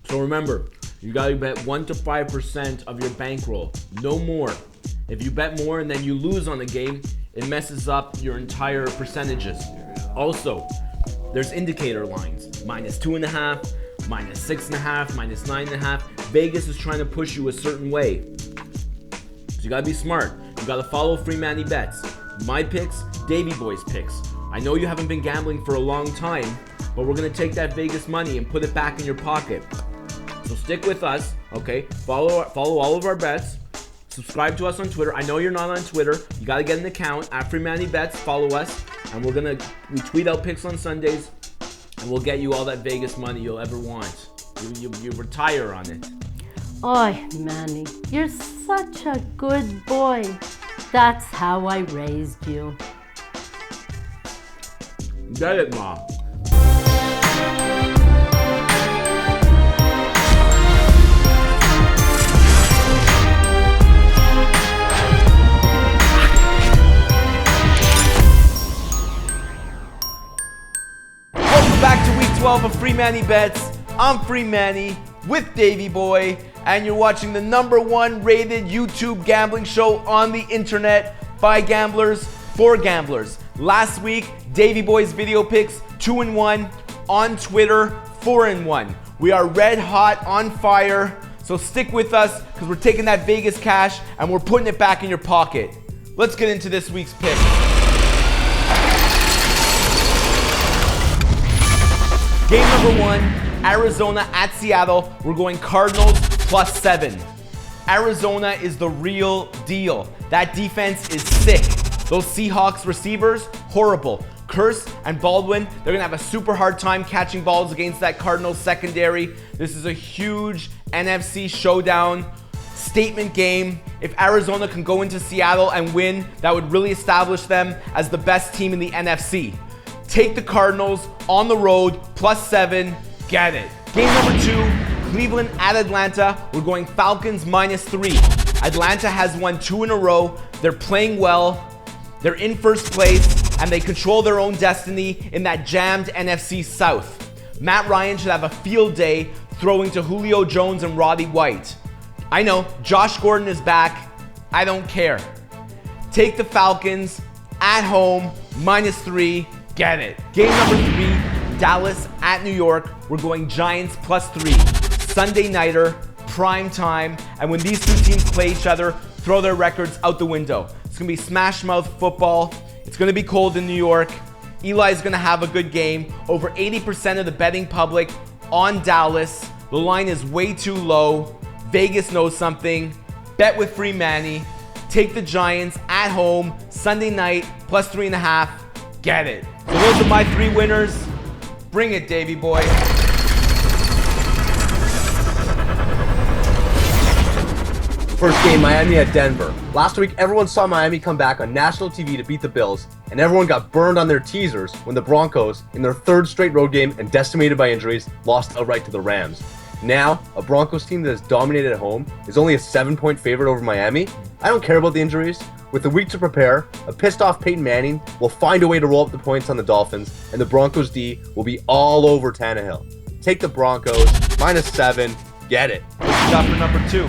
So remember, you gotta bet 1 to 5% of your bankroll, no more. If you bet more and then you lose on the game, it messes up your entire percentages. Also, there's indicator lines, -2.5, -6.5, -9.5. Vegas is trying to push you a certain way. So you gotta be smart. You gotta follow Free Manny Bets. My picks, Davey Boy's picks. I know you haven't been gambling for a long time, but we're gonna take that Vegas money and put it back in your pocket. So stick with us, okay? Follow all of our bets. Subscribe to us on Twitter. I know you're not on Twitter. You gotta get an account at Free Manny Bets. Follow us, and we tweet out picks on Sundays, and we'll get you all that Vegas money you'll ever want. You retire on it. Oy, Manny, you're such a good boy. That's how I raised you. Get it, Ma. Welcome back to week 12 of Free Manny Bets. I'm Free Manny with Davey Boy, and you're watching the #1 rated YouTube gambling show on the internet by gamblers for gamblers. Last week, Davey Boy's video picks 2-1, on Twitter 4-1. We are red hot on fire, so stick with us because we're taking that Vegas cash and we're putting it back in your pocket. Let's get into this week's pick. Game number 1, Arizona at Seattle. We're going Cardinals +7. Arizona is the real deal. That defense is sick. Those Seahawks receivers, horrible. Curse and Baldwin, they're gonna have a super hard time catching balls against that Cardinals secondary. This is a huge NFC showdown, statement game. If Arizona can go into Seattle and win, that would really establish them as the best team in the NFC. Take the Cardinals on the road, +7, get it. Game number 2, Cleveland at Atlanta. We're going Falcons -3. Atlanta has won 2 in a row. They're playing well. They're in first place, and they control their own destiny in that jammed NFC South. Matt Ryan should have a field day throwing to Julio Jones and Roddy White. I know, Josh Gordon is back. I don't care. Take the Falcons at home, -3, get it. Game number 3, Dallas at New York. We're going Giants +3. Sunday nighter, prime time, and when these two teams play each other, throw their records out the window. It's gonna be smash mouth football. It's gonna be cold in New York. Eli's gonna have a good game. Over 80% of the betting public on Dallas. The line is way too low. Vegas knows something. Bet with Free Manny. Take the Giants at home, Sunday night, +3.5. Get it. So those are my 3 winners. Bring it, Davey Boy. First game, Miami at Denver. Last week, everyone saw Miami come back on national TV to beat the Bills, and everyone got burned on their teasers when the Broncos, in their 3rd straight road game and decimated by injuries, lost outright to the Rams. Now, a Broncos team that has dominated at home is only a 7-point favorite over Miami. I don't care about the injuries. With a week to prepare, a pissed-off Peyton Manning will find a way to roll up the points on the Dolphins, and the Broncos D will be all over Tannehill. Take the Broncos, -7, get it. What you got for number 2?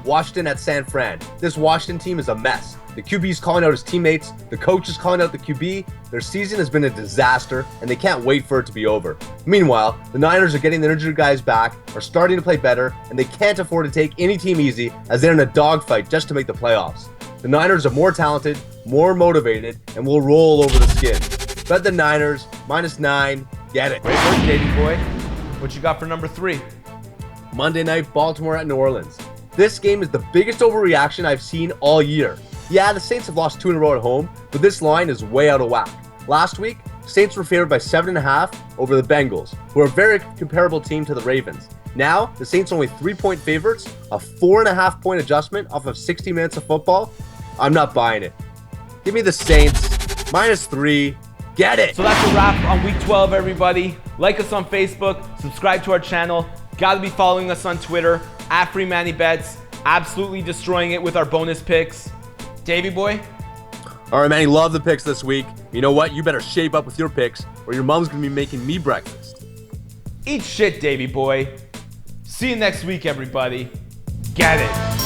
Washington at San Fran. This Washington team is a mess. The QB's calling out his teammates, the coach is calling out the QB. Their season has been a disaster, and they can't wait for it to be over. Meanwhile, the Niners are getting their injured guys back, are starting to play better, and they can't afford to take any team easy as they're in a dogfight just to make the playoffs. The Niners are more talented, more motivated, and will roll over the skin. Bet the Niners, -9, get it. Great work, Davey Boy. What you got for number 3? Monday night, Baltimore at New Orleans. This game is the biggest overreaction I've seen all year. Yeah, the Saints have lost 2 in a row at home, but this line is way out of whack. Last week, Saints were favored by 7.5 over the Bengals, who are a very comparable team to the Ravens. Now, the Saints are only 3-point favorites, a 4.5-point adjustment off of 60 minutes of football. I'm not buying it. Give me the Saints, -3, get it. So that's a wrap on week 12, everybody. Like us on Facebook, subscribe to our channel. Gotta be following us on Twitter, at Free Manny Bets. Absolutely destroying it with our bonus picks. Davey Boy? All right, Manny, love the picks this week. You know what? You better shape up with your picks, or your mom's gonna be making me breakfast. Eat shit, Davey Boy. See you next week, everybody. Get it.